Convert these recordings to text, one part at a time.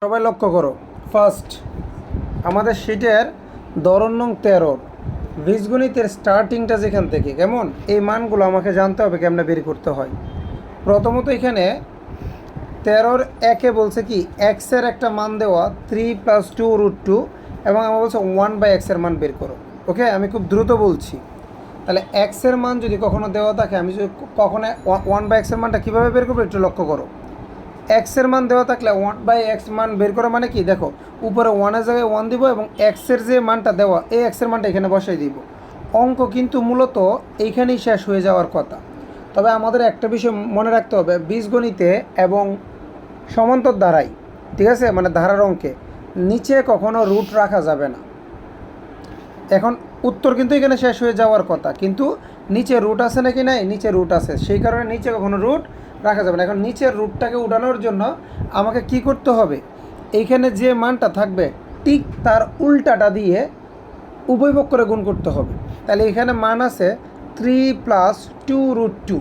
সবাই লক্ষ্য করো। ফার্স্ট আমাদের শীটের ধরন নং 13 বীজগণিতের স্টার্টিংটা যেখান থেকে কেমন এই মানগুলো আমাকে জানতে হবে কেমনে বের করতে হয়। প্রথমত এখানে 13 একে বলছে কি এক্সের একটা মান দেওয়া 3 + 2√2 এবং আমার বলছে 1/x-এর মান বের করো। ওকে, আমি খুব দ্রুত বলছি। তাহলে এক্সের মান যদি কখনো দেওয়া থাকে, আমি যদি কখনো 1/x-এর মানটা কীভাবে বের করবো একটু লক্ষ্য করো। এক্সের মান দেওয়া থাকলে 1/x মান বের করা মানে কি, দেখো উপরে 1-এর জায়গায় 1 দিব এবং এক্সের যে মানটা দেওয়া এই এক্সের মানটা এখানে বসাই দিব। অঙ্ক কিন্তু মূলত এইখানেই শেষ হয়ে যাওয়ার কথা। তবে আমাদের একটা বিষয় মনে রাখতে হবে, বীজগণিতে এবং সমান্তর ধারায়, ঠিক আছে, মানে ধারার অঙ্কে নিচে কখনো রুট রাখা যাবে না। এখন উত্তর কিন্তু এখানে শেষ হয়ে যাওয়ার কথা, কিন্তু নিচে রুট আছে নাকি নাই, নিচে রুট আছে, সেই কারণে নিচে কখনো রুট রাখা যাবে না। এখন নিচের রুটটাকে উঠানোর জন্য আমাকে কি করতে হবে, এইখানে যে মানটা থাকবে ঠিক তার উল্টাটা দিয়ে উভয় পক্ষ করে গুণ করতে হবে। তাহলে এখানে মান আছে 3 + 2√2।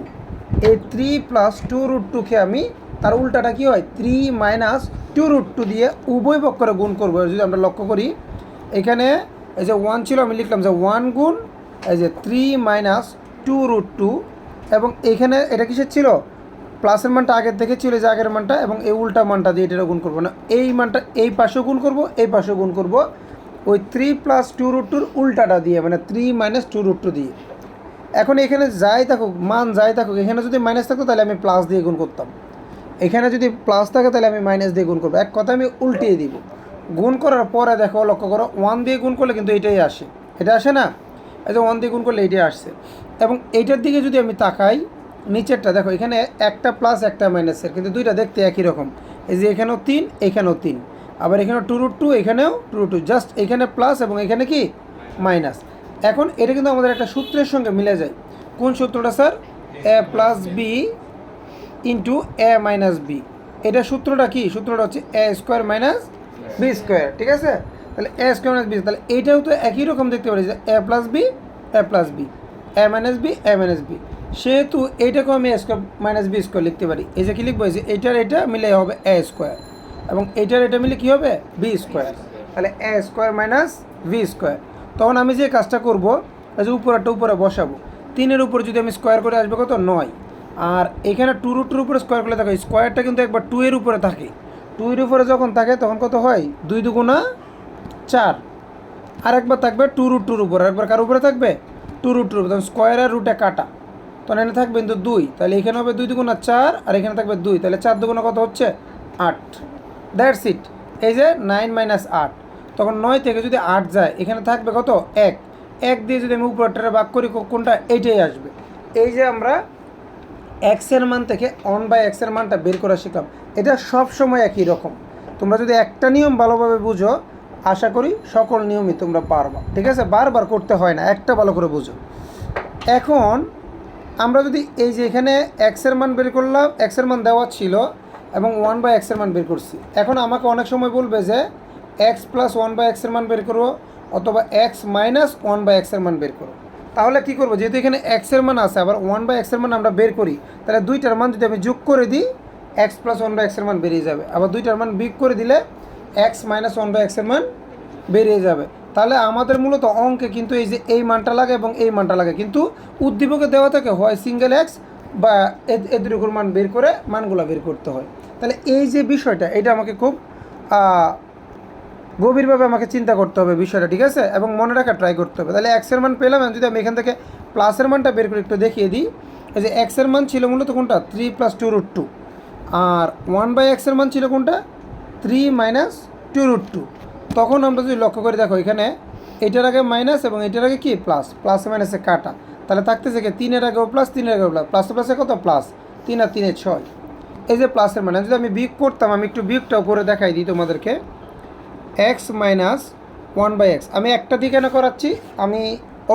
এই 3 + 2√2কে আমি তার উল্টাটা কি হয় 3 - 2√2 দিয়ে উভয় পক্ষ করে গুণ করবো। যদি আমরা লক্ষ্য করি এখানে এই যে 1 ছিল, আমি লিখলাম যে 1 গুণ এই যে 3 - 2√2 এবং এইখানে এটা কিসের ছিল, প্লাসের মানটা আগের থেকে ছিল যে আগের মানটা, এবং এই উল্টা মানটা দিয়ে এটা গুণ করবো না, এই মানটা এই পাশেও গুণ করব, এই পাশেও গুণ করব ওই 3 + 2√2-র উল্টাটা দিয়ে, মানে 3 - 2√2 দিয়ে। এখন এখানে যাই থাকুক মান যাই থাকুক, এখানে যদি মাইনাস থাকতো তাহলে আমি প্লাস দিয়ে গুণ করতাম, এখানে যদি প্লাস থাকে তাহলে আমি মাইনাস দিয়ে গুণ করবো। এক কথা আমি উল্টিয়ে দিব। গুণ করার পরে দেখো লক্ষ্য করো 1 দিয়ে গুণ করলে কিন্তু এটাই আসে, এটা আসে না, এই যে 1 দিয়ে গুণ করলে এইটাই আসছে। এবং এইটার দিকে যদি আমি তাকাই নিচেরটা দেখো, এখানে একটা প্লাস একটা মাইনাসের, কিন্তু দুইটা দেখতে একই রকম। এই যে এখানেও 3 এখানেও 3, আবার এখানেও 2√2 এখানেও 2√2, জাস্ট এখানে প্লাস এবং এখানে কি মাইনাস। এখন এটা কিন্তু আমাদের একটা সূত্রের সঙ্গে মিলে যায়। কোন সূত্রটা sir? a + b * a - b। এটা সূত্রটা কি? সূত্রটা হচ্ছে a² - b², ঠিক আছে? তাহলে a² - b, তাহলে এইটাও তো একই রকম দেখতে পারি যে a + b a + b, a - b a - b। সেহেতু এইটাকেও আমি a² - b² লিখতে পারি। এই যে কী লিখবো, এই যে এইটার এটা মিলে হবে a² এবং এইটার এটা মিলে কী হবে b²। তাহলে a² - b²। তখন আমি যে কাজটা করব, এই যে উপরেরটা উপরে বসাবো, 3-এর উপর যদি আমি স্কোয়ার করে আসবে কত 9, আর এখানে 2√2-র উপরে স্কোয়ার করলে দেখো স্কোয়ারটা কিন্তু একবার 2-এর উপরে থাকে, 2-এর উপরে যখন থাকে তখন কত হয় 2 × 2 = 4, আর একবার থাকবে 2√2-র উপরে, একবার কার উপরে থাকবে 2√2-র উপরে, তখন স্কোয়ার আর রুটে কাটা, তখন এখানে থাকবে কিন্তু 2, তাহলে এখানে হবে 2 × 2 = 4 আর এখানে থাকবে 2, তাহলে 4 × 2 কত হচ্ছে 8। That's it. এই যে 9 - 8, তখন 9 থেকে যদি 8 যায় এখানে থাকবে কত 1, 1 দিয়ে যদি আমি উপরটারে ভাগ করি কোনটা এইটাই আসবে। এই যে আমরা এক্সের মান থেকে 1/x-এর মানটা বের করা শিখলাম। এটা সব সময় একই রকম। তোমরা যদি একটা নিয়ম ভালোভাবে বুঝো, আশা করি সকল নিয়মই তোমরা পারবা, ঠিক আছে? বারবার করতে হয় না, একটা ভালো করে বুঝো। এখন আমরা যদি এই যে এখানে এক্সের মান বের করলাম, এক্সের মান দেওয়া ছিল এবং 1/x-এর মান বের করছি। এখন আমাকে অনেক সময় বলবে যে x + 1/x-এর মান বের করো অথবা x - 1/x-এর মান বের করো। তাহলে কী করবো, যেহেতু এখানে x-এর মান আছে আবার 1/x-এর মান আমরা বের করি, তাহলে দুইটার মান যদি আমি যোগ করে দিই x + 1/x-এর মান বেরিয়ে যাবে, আবার দুইটার মান বিয়োগ করে দিলে x - 1/x-এর মান বেরিয়ে যাবে। তাহলে আমাদের মূলত অঙ্কে কিন্তু এই যে এই মানটা লাগে এবং এই মানটা লাগে, কিন্তু উদ্দীপকে দেওয়া থাকে হয় সিঙ্গেল এক্স বা এ দুটোর মান বের করে মানগুলো বের করতে হয়। তাহলে এই যে বিষয়টা, এটা আমাকে খুব গভীরভাবে আমাকে চিন্তা করতে হবে বিষয়টা, ঠিক আছে, এবং মনে রাখা ট্রাই করতে হবে। তাহলে এক্সের মান পেলাম, যদি আমি এখান থেকে প্লাসের মানটা বের করে একটু দেখিয়ে দিই। এই যে এক্সের মান ছিল মূলত কোনটা 3 + 2√2, আর 1/x-এর মান ছিল কোনটা 3 - 2√2। তখন আমরা যদি লক্ষ্য করে দেখো এখানে এটার আগে মাইনাস এবং এটার আগে কি প্লাস, প্লাসে মাইনাসে কাটা, তাহলে থাকতেছে কি 3-এর আগেও প্লাস, 3-এর আগেও প্লাস, প্লাসে প্লাসে কত প্লাস 3 আর 3 = 6। এই যে প্লাসের মানে যদি আমি বিয়োগ করতাম, আমি একটু বিয়োগটাও করে দেখাই দিই তোমাদেরকে। x - 1/x, আমি একটা দিকে না করাচ্ছি, আমি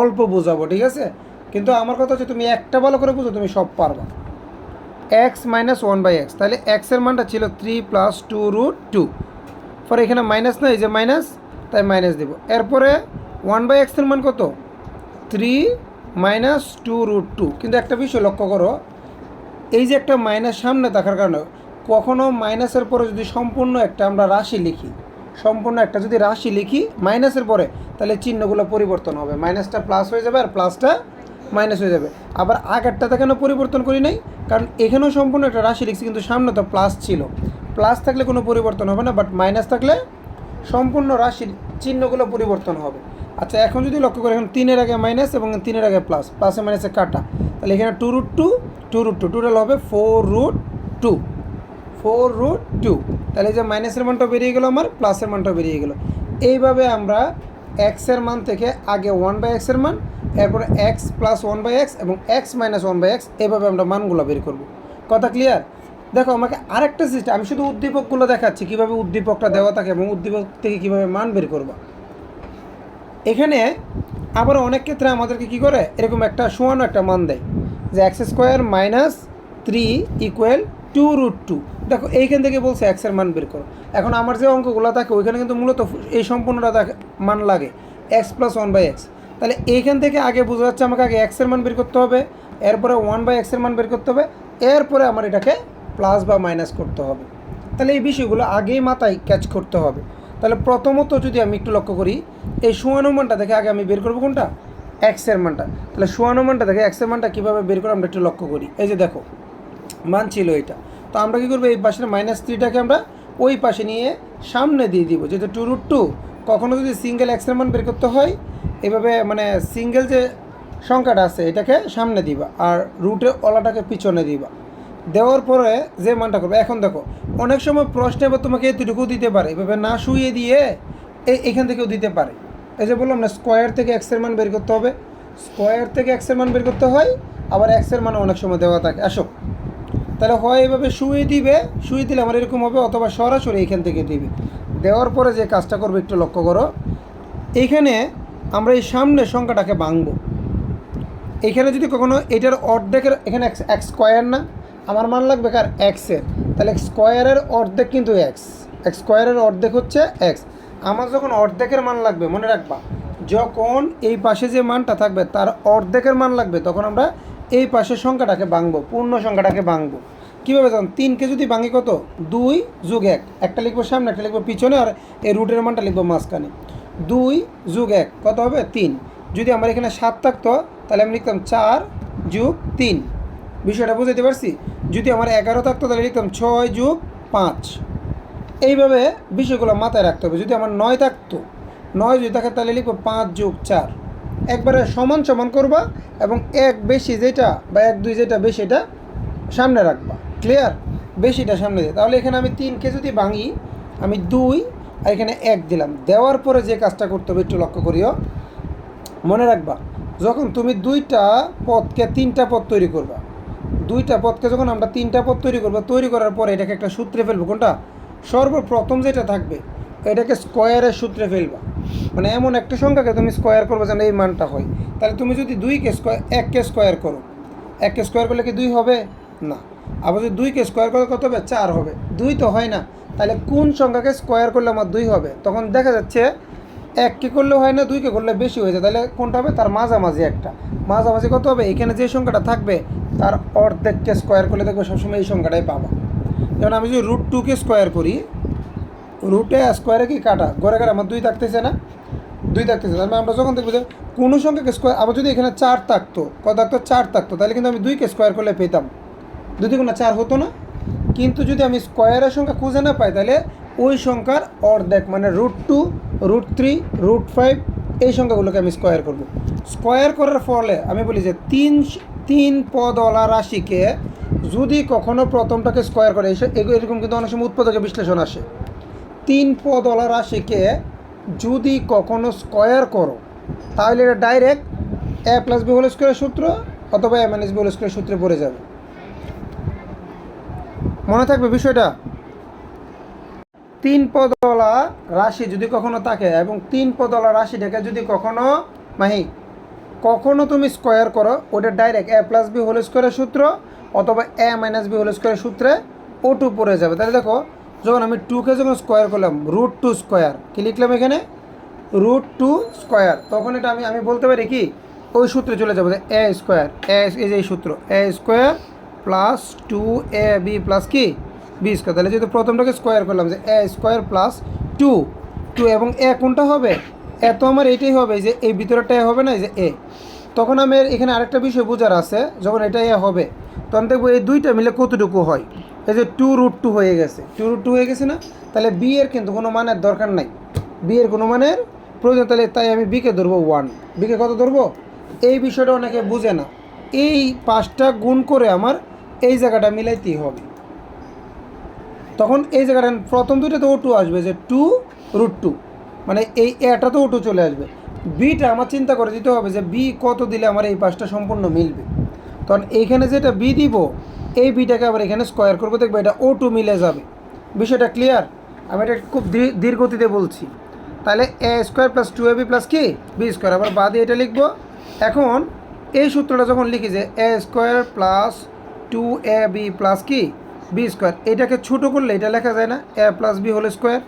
অল্প বোঝাবো, ঠিক আছে, কিন্তু আমার কথা হচ্ছে তুমি একটা ভালো করে বুঝো, তুমি সব পারবা। x - 1/x, তাহলে x-এর মানটা ছিল 3 + 2√2, পরে এখানে মাইনাস না, এই যে মাইনাস, তাই মাইনাস দেব। এরপরে 1/x-এর মান কত 3 - 2√2, কিন্তু একটা বিষয় লক্ষ্য করো, এই যে একটা মাইনাস সামনে থাকার কারণে কখনো মাইনাসের পরে যদি সম্পূর্ণ একটা আমরা রাশি লিখি, সম্পূর্ণ একটা যদি রাশি লিখি মাইনাসের পরে, তাহলে চিহ্নগুলো পরিবর্তন হবে, মাইনাসটা প্লাস হয়ে যাবে আর প্লাসটা মাইনাস হয়ে যাবে। আবার আগেরটাতে কেন পরিবর্তন করি নাই, কারণ এখানেও সম্পূর্ণ একটা রাশি লিখছি কিন্তু সামনে তো প্লাস ছিল, প্লাস থাকলে কোনো পরিবর্তন হবে না, বাট মাইনাস থাকলে সম্পূর্ণ রাশির চিহ্নগুলো পরিবর্তন হবে। আচ্ছা এখন যদি লক্ষ্য করি, এখন 3-এর আগে মাইনাস এবং 3-এর আগে প্লাস, প্লাসে মাইনাসে কাটা, তাহলে এখানে 2√2 টোটাল হবে 4√2, 4√2। তাহলে এই যে মাইনাসের মানটা বেরিয়ে গেলো, আমার প্লাসের মানটা বেরিয়ে গেলো। এইভাবে আমরা এক্সের মান থেকে আগে 1/x এর মান, এরপরে x + 1/x এবং x - 1/x, এভাবে আমরা মানগুলো বের করব। কথা ক্লিয়ার? দেখো আমাকে আরেকটা সিস্টেম, আমি শুধু উদ্দীপকগুলো দেখাচ্ছি কীভাবে উদ্দীপকটা দেওয়া থাকে এবং উদ্দীপক থেকে কীভাবে মান বের করবা। এখানে আবার অনেক ক্ষেত্রে আমাদেরকে কী করে, এরকম একটা সমান একটা মান দেয় যে x² - 3 = 2√2। দেখো এইখান থেকে বলছে x এর মান বের করো। এখন আমার যে অঙ্কগুলো থাকে ওইখানে কিন্তু মূলত এই সম্পূর্ণটা মান লাগে x + 1/x। তাহলে এইখান থেকে আগে বোঝা যাচ্ছে আমাকে আগে x এর মান বের করতে হবে, এরপরে 1/x এর মান বের করতে হবে, এরপরে আমার এটাকে প্লাস বা মাইনাস করতে হবে। তাহলে এই বিষয়গুলো আগেই মাথায় ক্যাচ করতে হবে। তাহলে প্রথমত যদি আমি একটু লক্ষ্য করি, এই সমান মানটা দেখে আগে আমি বের করবো কোনটা, x এর মানটা। তাহলে সমান মানটা দেখে x এর মানটা কীভাবে বের করে আমরা একটু লক্ষ্য করি। এই যে দেখো মান ছিল এটা, তো আমরা কী করবো, এই পাশের -3টাকে আমরা ওই পাশে নিয়ে সামনে দিয়ে দিব, যেহেতু 2√2। কখনও যদি সিঙ্গেল x এর মান বের করতে হয় এভাবে, মানে সিঙ্গেল যে সংখ্যাটা আছে এটাকে সামনে দিবা আর রুটের ওলাটাকে পিছনে দিবা, দেওয়ার পরে যে মানটা করবে। এখন দেখো অনেক সময় প্রশ্নে এবার তোমাকে এতটুকু দিতে পারে, এভাবে না শুয়ে দিয়ে এখান থেকেও দিতে পারে। এই যে বললাম না, স্কোয়ার থেকে x এর মান বের করতে হবে, স্কোয়ার থেকে x এর মান বের করতে হয়, আবার x এর মান অনেক সময় দেওয়া থাকে। আসো তাহলে হয় এভাবে শুয়ে দিবে, শুয়ে দিলে আমার এরকম হবে, অথবা সরাসরি এখান থেকে দিবে। দেওয়ার পরে যে কাজটা করবে একটু লক্ষ্য করো, এইখানে আমরা এই সামনের সংখ্যাটাকে ভাঙবো। এইখানে যদি কখনো এটার অর্ধেকের, এখানে x² না, আমার মান লাগবে কার, x-এর, তাহলে স্কোয়ারের অর্ধেক কিন্তু x² অর্ধেক হচ্ছে x। আমার যখন অর্ধেকের মান লাগবে, মনে রাখবা যখন এই পাশে যে মানটা থাকবে তার অর্ধেকের মান লাগবে, তখন আমরা এই পাশের সংখ্যাটাকে ভাঙবো, পূর্ণ সংখ্যাটাকে ভাঙবো। কীভাবে জান, 3কে যদি ভাঙি কত, 2 + 1, একটা লিখবো সামনে একটা লিখবো পিছনে, আর এই রুটের মানটা লিখবো মাঝখানে। 2 + 1 কত হবে, 3। যদি আমার এখানে 7 থাকতো তাহলে আমি লিখতাম 4 + 3। বিষয়টা বুঝতে পারছি? যদি আমার 11 থাকতো তাহলে লিখতাম 6 + 5। এইভাবে বিষয়গুলো মাথায় রাখতে হবে। যদি আমার 9 থাকতো, 9 যদি থাকে তাহলে লিখবো 5 + 4। একবারে সমান সমান করবা এবং এক বেশি যেটা বা 1-2 যেটা বেশি এটা সামনে রাখবা। ক্লিয়ার? বেশিটা সামনে দিয়ে, তাহলে এখানে আমি 3কে যদি ভাঙি, আমি 2 আর এখানে 1 দিলাম। দেওয়ার পরে যে কাজটা করতে হবে একটু লক্ষ্য করিও, মনে রাখবা যখন তুমি 2টা পদকে 3টা পদ তৈরি করবা, 2টা পদকে যখন আমরা 3টা পদ তৈরি করবো, তৈরি করার পরে এটাকে একটা সূত্রে ফেলবো। কোনটা? সর্বপ্রথম যেটা থাকবে এটাকে স্কোয়ারের সূত্রে ফেলবা। মানে এমন একটা সংখ্যাকে তুমি স্কোয়ার করবে যেন এই মানটা হয়। তাহলে তুমি যদি 1কে স্কোয়ার করো, 1কে স্কোয়ার করলে কি 2 হবে না? আবার যদি 2কে স্কোয়ার করলে কত হবে, 4 হবে। 2 তো হয় না, তাহলে কোন সংখ্যাকে স্কোয়ার করলে আমার 2 হবে? তখন দেখা যাচ্ছে 1কে করলে হয় না, 2কে করলে বেশি হয়ে যায়। তাহলে কোনটা হবে, তার মাঝামাঝি একটা। মাঝামাঝি কত হবে, এখানে যে সংখ্যাটা থাকবে তার অর্ধেককে স্কোয়ার করলে দেখবে সবসময় এই সংখ্যাটাই পাবা। যেমন আমি যদি √2কে স্কোয়ার করি, রুটে স্কোয়ারে কি কাটা, ঘরে ঘরে আমার 2 থাকতেছে না, 2 থাকতেছে। তাহলে আমরা যখন দেখবো যে কোনো সংখ্যাকে স্কোয়ার, আবার যদি এখানে 4 থাকতো, কত থাকতো, 4 থাকতো, তাহলে কিন্তু আমি 2কে স্কোয়ার করলে পেতাম, 2 × 4 হতো না। কিন্তু যদি আমি স্কোয়ারের সংখ্যা খুঁজে না পাই, তাহলে ওই সংখ্যার অর্ধেক মানে √2, √3, √5 এই সংখ্যাগুলোকে আমি স্কোয়ার করব। স্কোয়ার করার ফলে আমি বলি যে 3 পদওয়ালা রাশিকে যদি কখনো প্রথমটাকে স্কোয়ার করে, এরকম কিন্তু অনেক সময় উৎপাদকের বিশ্লেষণ আসে। 3 পদওয়ালা রাশিকে যদি কখনো স্কোয়ার করো, তাহলে এটা ডাইরেক্ট a + b² সূত্র অথবা a - b² সূত্রে পড়ে যাবে। মনে থাকবে বিষয়টা। 3 পদওয়ালা রাশি যদি কখনো থাকে এবং 3 পদওয়ালা রাশিটাকে যদি কখনো তুমি স্কোয়ার করো, ওটা ডাইরেক্ট a + b² সূত্র অথবা a - b² সূত্রে O2 পড়ে যাবে। তাহলে দেখো যখন আমি 2কে যখন স্কোয়ার করলাম, √2², কি লিখলাম এখানে, √2², তখন এটা আমি বলতে পারি কি, ওই সূত্রে চলে যাবো যে a², এই যে এই সূত্র, a² + 2ab + কি বি স্কোয়ার। তাহলে যেহেতু প্রথমটাকে স্কোয়ার করলাম যে এ স্কোয়ার প্লাস টু, টু এবং এ কোনটা হবে, এ তো আমার এইটাই হবে, যে এই ভিতরেরটা এ হবে না, এই যে এ। তখন আমি এখানে আরেকটা বিষয় বোঝার আছে, যখন এটা এ হবে তখন দেখবো এই দুইটা মিলে কতটুকু হয়। এই যে 2√2 হয়ে গেছে, 2√2 হয়ে গেছে না, তাহলে বি এর কিন্তু কোনো মানের দরকার নাই, বি এর কোনো মানের প্রয়োজন। তাহলে তাই আমি বিকে ধরবো 1, বিকে কত ধরবো, এই বিষয়টা অনেকে বুঝে না। এই 5টা গুণ করে আমার এই জায়গাটা মিলাইতেই হবে। তখন এই জায়গাটা প্রথম দুইটা তো ও2 আসবে, যে 2√2, মানে এই এটা তো ও2 চলে আসবে। বিটা আমার চিন্তা করে দিতে হবে যে বি কত দিলে আমার এই 5টা সম্পূর্ণ মিলবে। তখন এইখানে যেটা বি দিব, এই বিটাকে আবার এখানে স্কোয়ার করবো, দেখবো এটা ও2 মিলে যাবে। বিষয়টা ক্লিয়ার? আমি এটা খুব ধীর গতিতে বলছি। তাহলে a square plus 2ab plus কি বি স্কোয়ার, আবার বাদে এটা লিখবো। এখন এই সূত্রটা যখন লিখি যে এ স্কোয়ার প্লাস 2ab প্লাস কি বি স্কোয়ার, এটাকে ছোটো করলে এটা লেখা যায় না, এ প্লাস বি হোল স্কোয়ার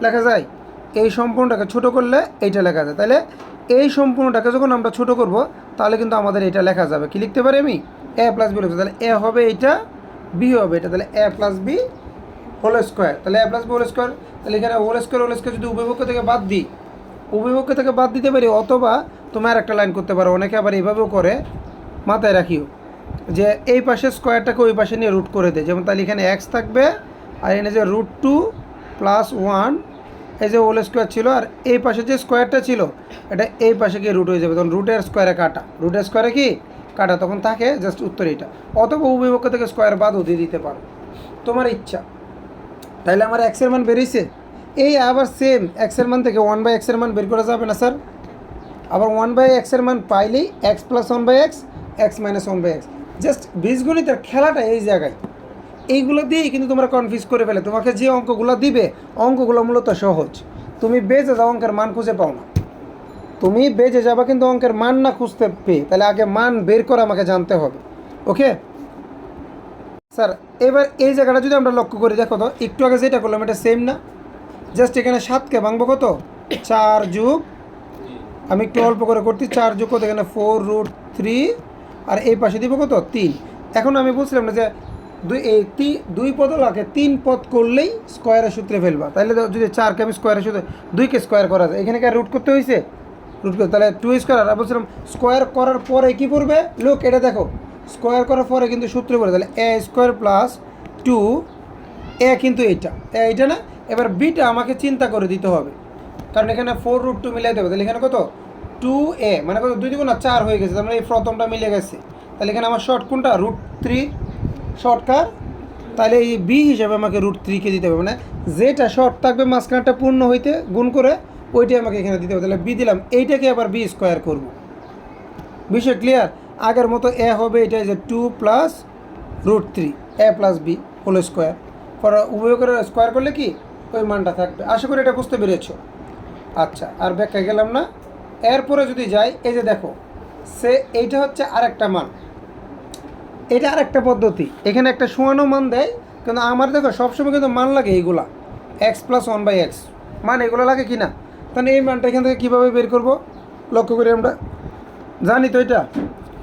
লেখা যায়। এই সম্পূর্ণটাকে ছোটো করলে এইটা লেখা যায়। তাহলে এই সম্পূর্ণটাকে যখন আমরা ছোটো করব তাহলে কিন্তু আমাদের এটা লেখা যাবে। কি লিখতে পারি আমি, এ প্লাস বি হোল স্কোয়ার। তাহলে এ হবে এইটা, বি হবে এটা, তাহলে a plus b whole square. তাহলে a plus b whole square, তাহলে এখানে হোল স্কোয়ার যদি উভয়পক্ষ থেকে বাদ দিই, উভয়পক্ষ থেকে বাদ দিতে পারি, অথবা তুমি আর একটা লাইন করতে পারো, অনেকে আবার এইভাবেও করে, মাথায় রাখিও, যে এই পাশে স্কোয়ারটাকে ওই পাশে নিয়ে রুট করে দেয়। যেমন তাহলে এখানে এক্স থাকবে, আর এখানে যে √2 + 1, এই যে হোল স্কোয়ার ছিল, আর এই পাশে যে স্কোয়ারটা ছিল এটা এই পাশে গিয়ে রুট হয়ে যাবে, তখন রুটের স্কোয়ারে কাটা, রুটের স্কোয়ারে কি কাটা, তখন থাকে জাস্ট উত্তর এটা। অথবা উভয়পক্ষ থেকে স্কোয়ার বাদও দিয়ে দিতে পারো, তোমার ইচ্ছা। তাহলে আমার এক্সের মান বেরিয়েছে। এই আবার সেম এক্সের মান থেকে 1/x-এর মান বের করা যাবে না স্যার? আবার 1/x-এর মান পাইলেই x + 1/x, x - 1/x। Just বীজগণিতের খেলাটা এই জায়গায়। এইগুলো দিয়েই কিন্তু তোমরা কনফিউজ করে ফেলে। তোমাকে যে অঙ্কগুলো দিবে, অঙ্কগুলো মূলত সহজ। তুমি বেজে যাও, অঙ্কের মান খুঁজে পাও না। তুমি বেজে যাবা কিন্তু অঙ্কের মান না খুঁজতে পেয়ে, তাহলে আগে মান বের করে আমাকে জানতে হবে। ওকে স্যার, এবার এই জায়গাটা যদি আমরা লক্ষ্য করি, দেখো তো একটু আগে যেটা করলাম এটা সেম না? জাস্ট এখানে 7কে ভাঙবো কত, 4 যোগ, আমি একটু অল্প করে করছি, 4 যোগ কত, এখানে 4√3, আর এই পাশে দিব কত 3। এখন আমি বলছিলাম না যে দুই পদ লাগে, 3 পদ করলেই স্কোয়ারের সূত্রে ফেলবা। তাহলে যদি 4কে আমি স্কোয়ারের সূত্রে 2কে স্কোয়ার করা যায়, এখানে কি রুট করতে হয়েছে, রুট করতে, তাহলে 2 স্কোয়ার। আর বলছিলাম স্কোয়ার করার পরে কী পড়বে, লোক এটা দেখো, স্কোয়ার করার পরে কিন্তু সূত্র পড়ে, তাহলে এ স্কোয়ার প্লাস 2, এ কিন্তু এইটা না। এবার বিটা আমাকে চিন্তা করে দিতে হবে, কারণ এখানে 4√2 মিলাই দেবে, তাহলে এখানে কত 2a, মানে কত 2 দ্বিগুণ 4 হয়ে গেছে, তার মানে এই প্রথমটা মিলে গেছে। তাহলে এখানে আমার শর্ট কোনটা, √3 শর্টকার, তাহলে এই বি হিসাবে আমাকে √3কে দিতে হবে, মানে যেটা শর্ট থাকবে মাঝখানটা পূর্ণ হইতে গুণ করে ওইটাই আমাকে এখানে দিতে হবে। তাহলে বি দিলাম, এইটাকে আবার বি স্কোয়ার করব। বিষয় ক্লিয়ার? আগের মতো এ হবে এটা, যে 2 + √3 a + b হোল স্কোয়ার, পরে উভয় করে স্কোয়ার করলে কি ওই মানটা থাকবে। আশা করি এটা বুঝতে পেরেছো। আচ্ছা, আর ব্যাখ্যা গেলাম না। এরপরে যদি যাই, এই যে দেখো এইটা হচ্ছে আরেকটা মান, এটা আরেকটা পদ্ধতি। এখানে একটা শোয়ানো মান দেয়, কিন্তু আমার দেখো সবসময় কিন্তু মান লাগে এইগুলা, x + 1/x মান এগুলো লাগে কি না। তাহলে এই মানটা এখান থেকে কীভাবে বের করব, লক্ষ্য করি, আমরা জানি তো এটা,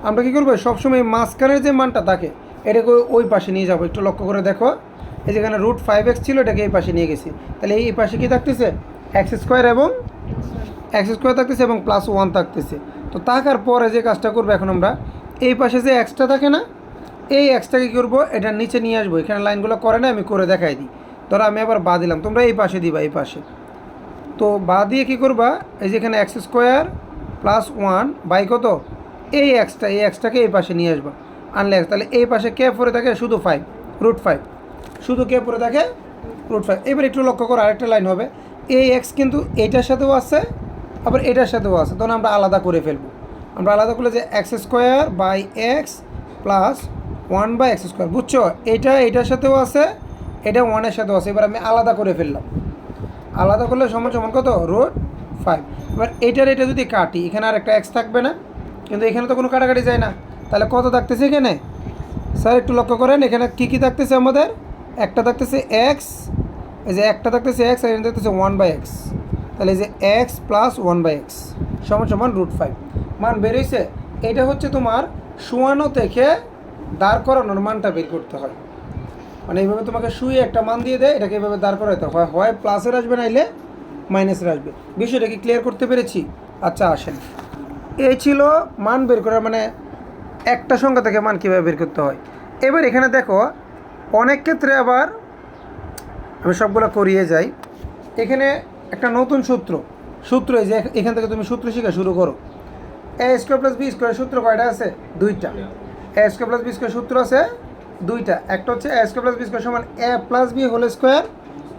আমরা কী করবো, সবসময় মাঝখানের যে মানটা থাকে এটাকে ওই পাশে নিয়ে যাবো। একটু লক্ষ্য করে দেখো, এই যেখানে √5x ছিল, এটাকে এই পাশে নিয়ে গেছি। তাহলে এই পাশে কী থাকতেছে, x² এবং x² থাকতেছে এবং +1 থাকতেছে। তো থাকার পরে যে কাজটা করবো, এখন আমরা এই পাশে যে এক্সটা থাকে না, এই এক্সটাকে কী করবো, এটার নিচে নিয়ে আসবো। এখানে লাইনগুলো করে না, আমি করে দেখাই দিই। ধরো আমি আবার বা দিলাম, তোমরা এই পাশে দিবা, এই পাশে। তো বা দিয়ে কী করবা, এই যে এখানে x² + 1 বাই কত, এই এক্সটাকে এই পাশে নিয়ে আসবা, আনলে x, তাহলে এই পাশে কে পড়ে থাকে, শুধু 5, √5, শুধু কে পড়ে থাকে, √5। এবার একটু লক্ষ্য করো, আরেকটা লাইন হবে, এই এক্স কিন্তু এইটার সাথেও আছে, আবার এটার সাথেও আছে, তখন আমরা আলাদা করে ফেলবো। আমরা আলাদা করলে যে x² / x + 1/x², বুঝছো, এইটার সাথেও আছে, এটা 1-এর সাথেও আছে। এবার আমি আলাদা করে ফেললাম, আলাদা করলে সমান সমান কত, √5। এবার এটা যদি কাটি, এখানে আর একটা x থাকবে না, কিন্তু এখানে তো কোনো কাটাকাটি যায় না, তাহলে কত থাকতেছে এখানে স্যার, একটু লক্ষ্য করেন, এখানে কী কী থাকতেছে আমাদের, একটা থাকতেছে x, এই যে একটা থাকতেছে x, আর এখানে থাকতেছে 1/x, তাহলে এই যে x + 1/x সমান সমান √5 মান বেরিয়েছে। এটা হচ্ছে তোমার শোয়ানো থেকে দাঁড় করানোর মানটা বের করতে হয়। মানে এইভাবে তোমাকে শুয়ে একটা মান দিয়ে দেয়, এটাকে এইভাবে দাঁড় করাইতে হয়, হয় প্লাসের আসবে নাইলে মাইনাসের আসবে। বিষয়টা কি ক্লিয়ার করতে পেরেছি? আচ্ছা আসেন, এই ছিল মান বের করার, মানে একটা সংখ্যা থেকে মান কীভাবে বের করতে হয়। এবার এখানে দেখো অনেক ক্ষেত্রে আবার আমি সবগুলো করিয়ে যাই। এখানে একটা নতুন সূত্র এই যে এখান থেকে তুমি সূত্র শেখা শুরু করো। A square plus b square সূত্র কয়টা আছে? দুইটা। A square plus b square সূত্র আছে দুইটা। একটা হচ্ছে a square plus b square সমান a plus b whole square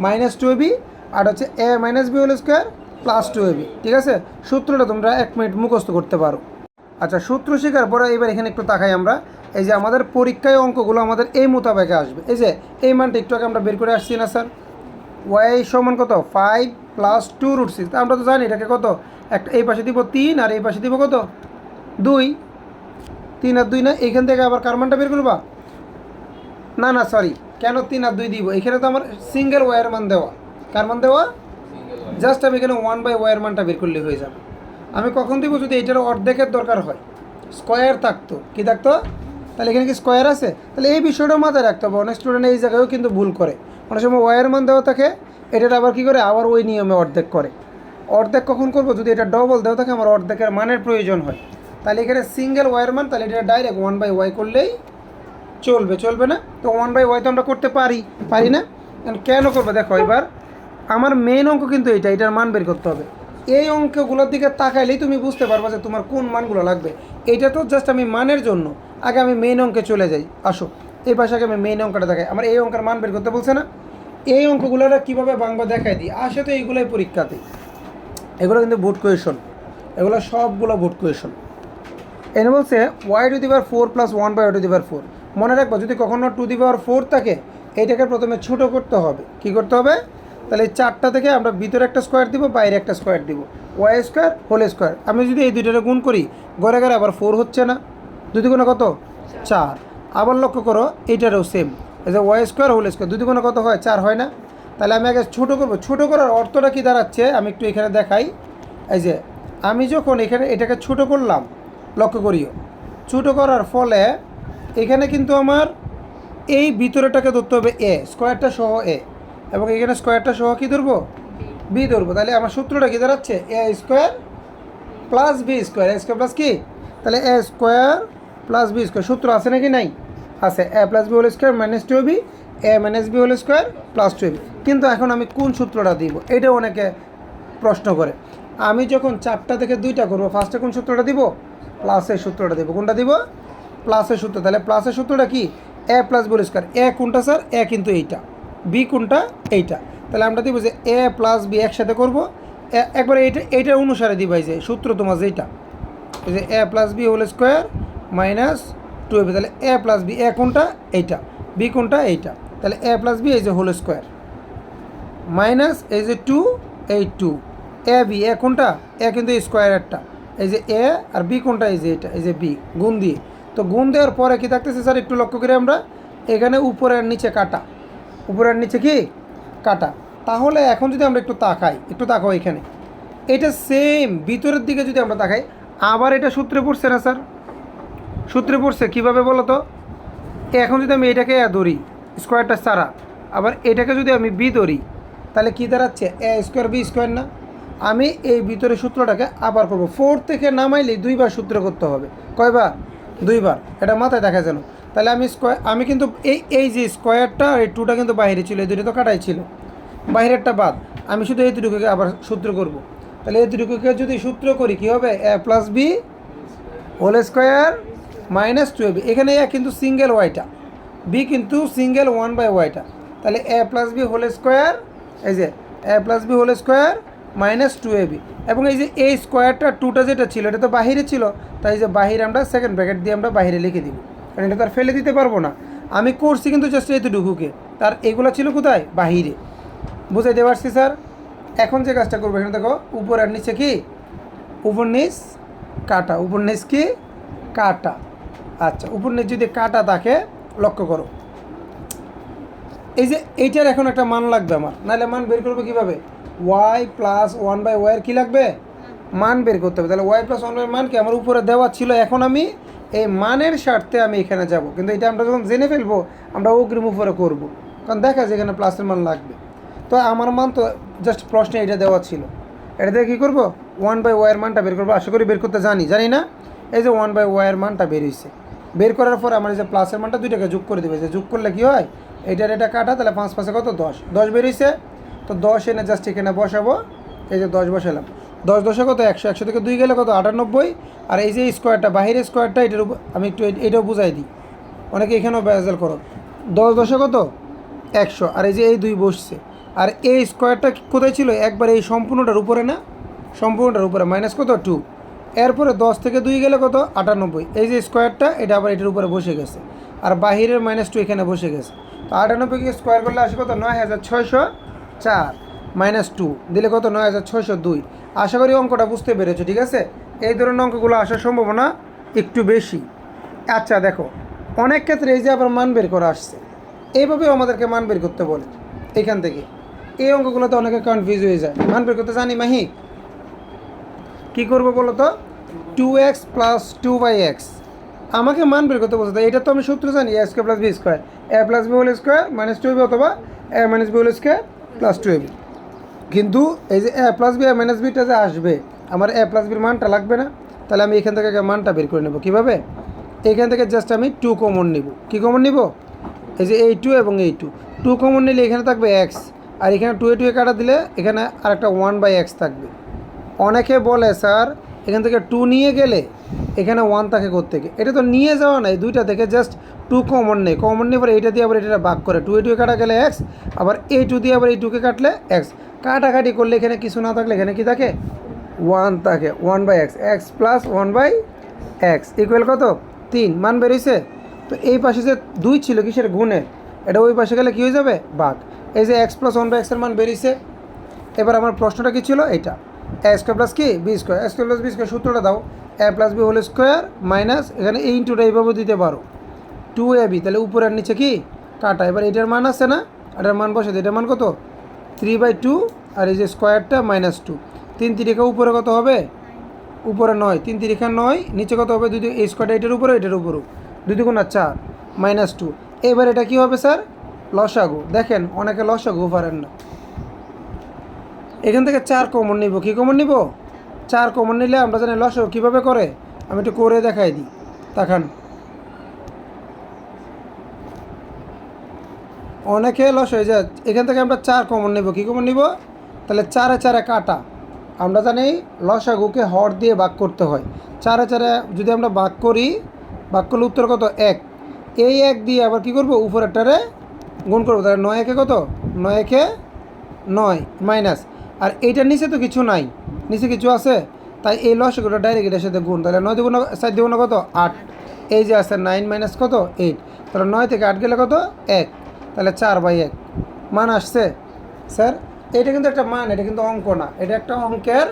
minus two a b, আর হচ্ছে a minus b whole square plus two a b. ঠিক আছে, সূত্রটা তোমরা 1 মিনিট মুখস্থ করতে পারো। আচ্ছা, সূত্র শেখার পরে এবার এখানে একটু তাকাই আমরা। এই যে আমাদের পরীক্ষায় অঙ্কগুলো আমাদের এই মোতাবেকে আসবে। এই যে এই মানটা একটু আগে আমরা বের করে আসছি না স্যার, ওয়াই সমান কত 5 প্লাস 2√6। আমরা তো জানি এটাকে কত, একটা এই পাশে দিব 3 আর এই পাশে দিব কত 2, 3 আর 2 না, এইখান থেকে আবার কার মানটা বের করবা? না না সরি, কেন 3 আর 2 দিব? এখানে তো আমার সিঙ্গেল ওয়াইয়ের মান দেওয়া। কার মান দেওয়া? জাস্ট আমি এখানে 1/ওয়াইয়ের মানটা বের করলে হয়ে যাবে। আমি কখন দিব? যদি এইটার অর্ধেকের দরকার হয়, স্কোয়ার থাকতো, কি থাকতো? তাহলে এখানে কি স্কোয়ার আছে? তাহলে এই বিষয়টা মাথায় রাখতে হবে। অনেক স্টুডেন্ট এই জায়গায়ও কিন্তু ভুল করে। অনেক সময় ওয়াইয়ের মান দেওয়া থাকে, এটার আবার কী করে, আবার ওই নিয়মে অর্ধেক করে। অর্ধেক কখন করবো? যদি এটা ডবল দেওয়া থাকে, আমার অর্ধেকের মানের প্রয়োজন হয়। তাহলে এখানে সিঙ্গেল ওয়াইয়ের মান, তাহলে এটা ডাইরেক্ট 1/ওয়াই করলেই চলবে না? তো 1/ওয়াই তো আমরা করতে পারি না। কেন করবো দেখো, এবার আমার মেইন অঙ্ক কিন্তু এটার মান বের করতে হবে। এই অঙ্কগুলোর দিকে তাকাইলেই তুমি বুঝতে পারবা যে তোমার কোন মানগুলো লাগবে। এইটা তো জাস্ট আমি মানের জন্য, আগে আমি মেইন অঙ্কে চলে যাই। আসো এই পাশে আগে আমি মেইন অঙ্কটা দেখাই। আমার এই অঙ্কের মান বের করতে বলছে না, এই অঙ্কগুলোরা কীভাবে বাংলা দেখাই দিই। আসে তো এইগুলোই পরীক্ষাতে, এগুলো কিন্তু বোর্ড কোয়েশন, এগুলো সবগুলো বোর্ড কোয়েশন। এনে বলছে y to the power 4 plus 1/ওয়াই টু দি পাওয়ার 4। মনে রাখবো, যদি কখনো টু দি পাওয়ার 4 থাকে, এইটাকে প্রথমে ছোট করতে হবে। কি করতে হবে? তাহলে এই 4টা থেকে আমরা ভিতরে একটা স্কোয়ার দিব, বাইরে একটা স্কোয়ার দিব, ওয়াই স্কোয়ার হোল স্কোয়ার। আমি যদি এই দুইটারে গুণ করি, গড়ে গড়ে আবার 4 হচ্ছে না? দুই দুগুণে কত? 4। আবার লক্ষ্য করো এইটারও সেম, এই যে ওয়াই স্কোয়ার হোল স্কোয়ার, দুই দুগুণে কত হয়? 4 হয় না? তাহলে আমি আগে ছোটো করবো। ছোটো করার অর্থটা কী দাঁড়াচ্ছে আমি একটু এখানে দেখাই। এই যে আমি যখন এখানে এটাকে ছোটো করলাম, লক্ষ্য করিও, ছোটো করার ফলে এখানে কিন্তু আমার এই ভিতরেটাকে ধরতে হবে এ, স্কোয়ারটা সহ এ, এবং এখানে স্কোয়ারটা সহ কী ধরবো? বি ধরবো। তাহলে আমার সূত্রটা কী দাঁড়াচ্ছে? A square plus b square. A square plus কি? তাহলে a square plus b square. সূত্র আছে নাকি? নাই, আছে। A plus b whole square minus two b, a minus b whole square plus two b. কিন্তু এখন আমি কোন সূত্রটা দিব, এটাও অনেকে প্রশ্ন করে। আমি যখন 4টা থেকে 2টা করবো, ফার্স্টে কোন সূত্রটা দিব? প্লাসের সূত্রটা দেবো। কোনটা দিব? প্লাসের সূত্র। তাহলে প্লাসের সূত্রটা কি? এ প্লাস বি হোল স্কোয়ার। এ কোনটা স্যার? এ কিন্তু এইটা। বি কোনটা? এইটা। তাহলে আমরা দিব যে এ প্লাস বি একসাথে করবো, একবারে এইটার অনুসারে দিবাই যে সূত্র তোমার যেটা, এই যে a plus b whole square minus 2ab। তাহলে এ প্লাস বি, এ কোনটা? এইটা, বি কোনটা? এইটা। তাহলে এ প্লাস বি এই যে হোল স্কোয়ার মাইনাস এই যে 2, এই 2, এ বি, এ কোনটা? এ কিন্তু এই স্কোয়ারেরটা, এই যে এ, আর বি কোনটা? এই যে এটা, এই যে বি। গুণ দিয়ে, তো গুণ দেওয়ার পরে কী থাকতেছে স্যার একটু লক্ষ্য করি আমরা, এখানে উপরের নিচে কাটা, উপরের নিচে কি কাটা। তাহলে এখন যদি আমরা একটু তাকাও এখানে, এটা সেম ভিতরের দিকে যদি আমরা তাকাই, আবার এটা সূত্রে পড়ছে না স্যার? সূত্রে পড়ছে কীভাবে বলো তো? এখন যদি আমি এটাকে এ ধরি, স্কোয়ারটা ছাড়া, আবার এটাকে যদি আমি বি ধরি, তাহলে কী দাঁড়াচ্ছে? এ স্কোয়ার বি স্কোয়ার না? আমি এই ভিতরে সূত্রটাকে আবার করবো। 4 থেকে নামাইলে 2বার সূত্র করতে হবে। কয়বার? 2বার। এটা মাথায় দেখা যেন। তাহলে আমি কিন্তু এই যে স্কোয়ারটা আর এই 2টা কিন্তু বাইরে ছিল, এই দুটো তো কাটাই ছিল, বাইরেরটা বাদ। আমি শুধু এই দুটোকে আবার সূত্র করব। তাহলে এই দুটোকে যদি সূত্র করি কী হবে? A plus b whole square minus 2ab। এখানে এ কিন্তু সিঙ্গেল ওয়াইটা, বি কিন্তু সিঙ্গেল 1/ওয়াইটা। তাহলে a plus b whole square, এই যে a plus b whole square minus 2ab। এবং এই যে এই স্কোয়ারটা 2টা যেটা ছিল, এটা তো বাহিরে ছিল, তাই যে বাহিরে আমরা সেকেন্ড ব্র্যাকেট দিয়ে আমরা বাহিরে লিখে দিব, কারণ এটা তো আর ফেলে দিতে পারবো না। আমি করছি কিন্তু জাস্ট এতটুকুকে, তার এগুলো ছিল কোথায়? বাহিরে। বুঝাইতে পারছি স্যার? এখন যে কাজটা করবো, এখানে দেখো উপর আর নিচে কি? উপর নিচ কাটা, উপর নিচ কি? কাটা। আচ্ছা, উপর নিচ যদি কাটা থাকে, লক্ষ্য করো, এই যে এইটার এখন একটা মান লাগবে আমার, নাহলে মান বের করবো কীভাবে? ওয়াই প্লাস 1/ওয়াইয়ের কী লাগবে? মান বের করতে হবে। তাহলে ওয়াই প্লাস 1/এর মান কি আমার উপরে দেওয়া ছিল, এখন আমি এই মানের স্বার্থে আমি এখানে যাব, কিন্তু এটা আমরা যখন জেনে ফেলবো আমরা অগ্রিম উপরে করবো, কারণ দেখা যায় এখানে প্লাসের মান লাগবে। তো আমার মান তো জাস্ট প্রশ্নে এটা দেওয়া ছিল, এটা দিয়ে কী করবো, 1/y মানটা বের করবো। আশা করি বের করতে জানি না। এই যে 1/y মানটা বের হয়েছে, বের করার পর আমার এই যে প্লাসের মানটা দুইটাকে যোগ করে দেবে, যে যোগ করলে কী হয়, এইটার এটা কাটা, তাহলে 5 5 কত 10, 10 বের হয়েছে। তো 10 এনে জাস্ট এখানে বসাবো, এই যে 10 বসালাম, 10 10 কত 100, 100 থেকে 2 গেলে কত 98। আর এই যে স্কোয়ারটা বাহিরের স্কোয়ারটা, এটার উপর আমি একটু এটাও বুঝাই দিই, অনেকে এখানেও বেজাল করো। 10 10 কত 100, আর এই যে এই 2 বসছে, আর এই স্কোয়ারটা কোথায় ছিল, একবার এই সম্পূর্ণটার উপরে না, সম্পূর্ণটার উপরে মাইনাস কত 2, এরপরে 10 থেকে 2 গেলে কত 98। এই যে স্কোয়ারটা এটা আবার এটার উপরে বসে গেছে, আর বাহিরের -2 এখানে বসে গেছে। তো 98কে স্কোয়ার করলে আসে কত 9604, -2 দিলে কত 9602। আশা করি অঙ্কটা বুঝতে পেরেছো, ঠিক আছে। এই ধরনের অঙ্কগুলো আসার সম্ভাবনা একটু বেশি। আচ্ছা দেখো, অনেক ক্ষেত্রে এই যে আবার মান বের করা আসছে, এইভাবেও আমাদেরকে মান বের করতে বলে এখান থেকে। এই অঙ্কগুলোতে অনেকে কনফিউজ হয়ে যায়, মান বের করতে জানি মাহি কী করবো বলো তো, 2x + 2y(x) আমাকে মান বের করতে বলতে, এটা তো আমি সূত্র জানি, a² + b², a + b² -2ab অথবা a - b² + 2ab। কিন্তু এই যে a + b a - bটা যে আসবে, আমার a + bর মানটা লাগবে না। তাহলে আমি এখান থেকে মানটা বের করে নেব কীভাবে, এখান থেকে জাস্ট আমি 2 কমন নিব। কী কমন নিব, এই যে এই 2 এবং এই 2 কমন নিলে এখানে থাকবে x, আর এখানে 2 এ 2 এ কাটা দিলে এখানে আরেকটা 1/x থাকবে। অনেকে বলে স্যার এখান থেকে 2 নিয়ে গেলে এখানে 1 থাকে কোত্থেকে, এটা তো নিয়ে যাওয়া নাই, দুইটা থেকে জাস্ট 2 কমন নেই, কমন নিয়ে পরে এইটা দিয়ে আবার এটা ভাগ করে 2 এ 2 এ কাটা গেলে x, আবার এই 2 দিয়ে আবার এই 2কে কাটলে x, কাটাকাটি করলে এখানে কিছু না থাকলে এখানে কি থাকে 1 থাকে, 1/x, x + 1/x ইকুয়াল কত 3, মান বেরিয়েছে। তো এই পাশে যে 2 ছিল কিসের গুণের, এটা ওই পাশে গেলে কী হয়ে যাবে ভাগ। এই যে x + 1/x এর মান বেরিয়েছে। এবার আমার প্রশ্নটা কী ছিল, এইটা a² + কি b², a² + b² সূত্রটা দাও, a + b² মাইনাস এখানে এই ইন্টুটা এইভাবে দিতে পারো 2ab, তাহলে উপরে আর নিচে কি কাটা। এবার এটার মান আছে না, এটার মান বসে, এটার মান কত 3/2, আর এই যে স্কোয়ারটা -2, 3 3 উপরে কত হবে, উপরে 9, 3 3 9, নিচে কত হবে 2, এই স্কোয়ারটা এটার উপরে এটার উপরও 2 2 গুণ 4 -2। এবার এটা কী হবে স্যার, লসাগু। দেখেন অনেকে লসাগু পারেন না, এখান থেকে 4 কমন নিব। কী কমন নিব, 4 কমন নিলে আমরা জানি লসাগু কীভাবে করে, আমি একটু করে দেখাই দিই, তাকান। অনেকে লস হয়ে যায়, এখান থেকে আমরা 4 কমন নেব। কী কমন নিব, তাহলে 4 এ 4 এ কাটা, আমরা জানি লসাগুকে হর দিয়ে ভাগ করতে হয়। 4 এ 4 এ যদি আমরা ভাগ করি, ভাগ করলে উত্তর কত 1, এই 1 দিয়ে আবার কী করবো উপরেরটারে গুণ করবো, তাহলে 9 একে কত 9 একে 9 মাইনাস, আর এইটার নিচে তো কিছু নাই, নিচে কিছু আছে, তাই এই লসাগুটা ডাইরেক্ট এটার সাথে গুণ, তাহলে 9 দ্বিগুণ 4 দ্বিগুণ কত 8, এই যে আছে 9 মাইনাস কত 8, তাহলে 9 থেকে 8 গেলে কত 1, তাহলে 4/1 মান আসছে। স্যার এটা কিন্তু একটা মান, এটা কিন্তু অঙ্ক না, এটা একটা অঙ্কের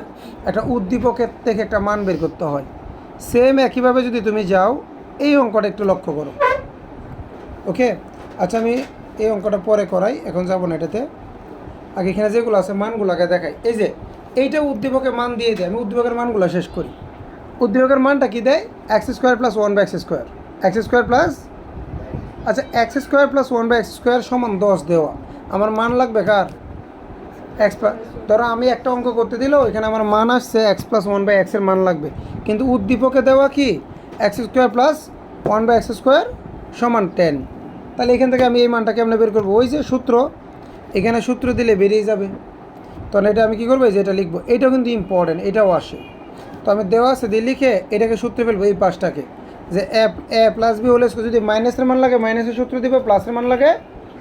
একটা উদ্দীপকের থেকে একটা মান বের করতে হয়। সেম একইভাবে যদি তুমি যাও, এই অঙ্কটা একটু লক্ষ্য করো, ওকে। আচ্ছা আমি এই অঙ্কটা পরে করাই, এখন যাবো না এটাতে, আগে এখানে যেগুলো আছে মানগুলোকে দেখাই। এই যে এইটা উদ্দীপকের মান দিয়ে দেয়, আমি উদ্দীপকের মানগুলো শেষ করি। উদ্দীপকের মানটা কি দেয়, x² + 1/x², x² প্লাস, আচ্ছা x² + 1/x² সমান 10 দেওয়া, আমার মান লাগবে কার, x, ধরো আমি একটা অঙ্ক করতে দিল, এখানে আমার মান আসছে x + 1/x এর মান লাগবে, কিন্তু উদ্দীপকে দেওয়া কি x² + 1/x² সমান 10। তাহলে এখান থেকে আমি এই মানটা কেমনে বের করবো, ওই যে সূত্র, এখানে সূত্র দিলে বেরিয়ে যাবে। তখন এটা আমি কী করবো, যে এটা লিখবো, এটাও কিন্তু ইম্পর্টেন্ট, এটাও আসে। তো আমি দেওয়া আছে দিয়ে লিখে এটাকে সূত্রে ফেলবো, এই পাশটাকে, যে a + b² যদি মাইনাসের মান লাগে মাইনাসের সূত্র দিব, প্লাসের মান লাগে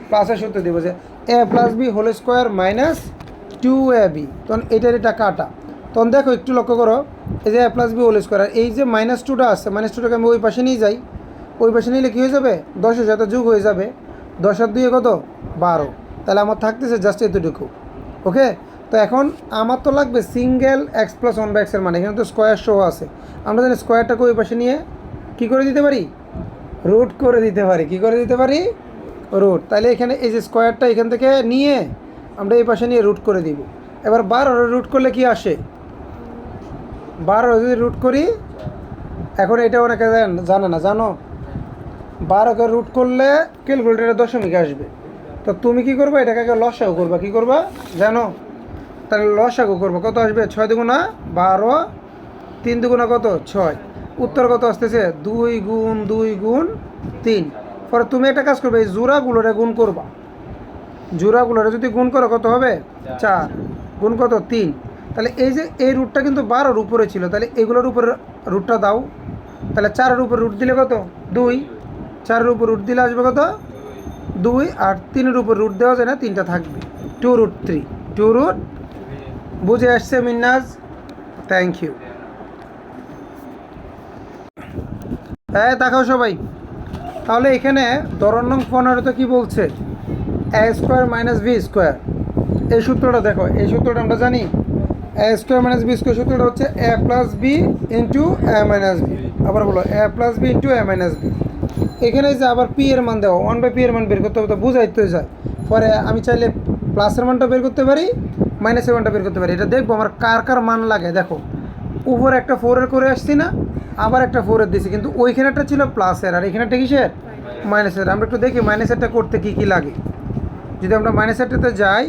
প্লাসের সূত্র দিব, যে a + b² - 2ab। তখন এটার এটা কাটা, তখন দেখো একটু লক্ষ্য করো, এই যে a + b² আর এই যে -2টা আছে, -2টাকে আমি ওই পাশে নিয়ে যাই, ওই পাশে নিলে কী হয়ে যাবে 10-এর সাথে যোগ হয়ে যাবে, 10 আর 2 কত 12, তাহলে আমার থাকতেছে জাস্ট এতটুকু, ওকে। তো এখন আমার তো লাগবে সিঙ্গেল x + 1/x এর মানে, এখানে তো স্কোয়ার শো আছে, আমরা জানি স্কোয়ারটাকে ওই পাশে নিয়ে কী করে দিতে পারি, রুট করে দিতে পারি। কী করে দিতে পারি, রুট। তাহলে এখানে এই যে স্কোয়ারটা এখান থেকে নিয়ে আমরা এই পাশে নিয়ে রুট করে দিব। এবার 12 রুট করলে কি আসে, 12 যদি রুট করি এখন এটা অনেকে জানে না, জানো 12কে রুট করলে ক্যালকুলেটরে দশমিক আসবে। তো তুমি কি করবে, এটাকে আগে লসাগু করবা। কি করবা জানো? তাহলে লসাগু করবো, কত আসবে? 6 দুগুণা 12, 3 দুগুণা কত? 6। উত্তর কত আসতেছে? 2 গুণ 2 গুণ 3। পরে তুমি একটা কাজ করবে, এই জোড়াগুলোরে গুণ করবা। জোড়াগুলোরে যদি গুণ করো কত হবে? 4 গুণ কত? 3। তাহলে এই যে এই রুটটা কিন্তু 12-র উপরে ছিল, তাহলে এগুলোর উপরে রুটটা দাও। তাহলে 4-এর উপর রুট দিলে কত? 2। 4-এর উপর রুট দিলে আসবে কত? 2। আর 3-এর উপর রুট দেওয়া যায় না, 3টা থাকবে। 2√3, 2 বুঝে আসছে মিন্নাজ? Thank you. হ্যাঁ দেখাও সবাই। তাহলে এখানে ধরন নং 15 কি বলছে? এ স্কোয়ার মাইনাস বি স্কোয়ার। এই সূত্রটা দেখো, এই সূত্রটা আমরা জানি। এ স্কোয়ার মাইনাস বি স্কোয়ার সূত্রটা হচ্ছে এ প্লাস বি ইন্টু এ মাইনাস বি। আবার বলো, a plus B into A minus B. এখানে যে আবার পি এর মান দেওয়া, 1/p এর মান বের করতে হবে, তো বুঝাইতে যায়। পরে আমি চাইলে প্লাসের মানটা বের করতে পারি, মাইনাসের মানটা বের করতে পারি। এটা দেখবো আমার কার কার মান লাগে। দেখো উপরে একটা 4-এর করে আসছি না, আবার একটা 4-এর দিছি, কিন্তু ওইখানে একটা ছিল প্লাসের আর এখানে একটা কিসের? মাইনাসের। আমরা একটু দেখি মাইনাসেরটা করতে কী কী লাগে। যদি আমরা মাইনাসেরটাতে যাই,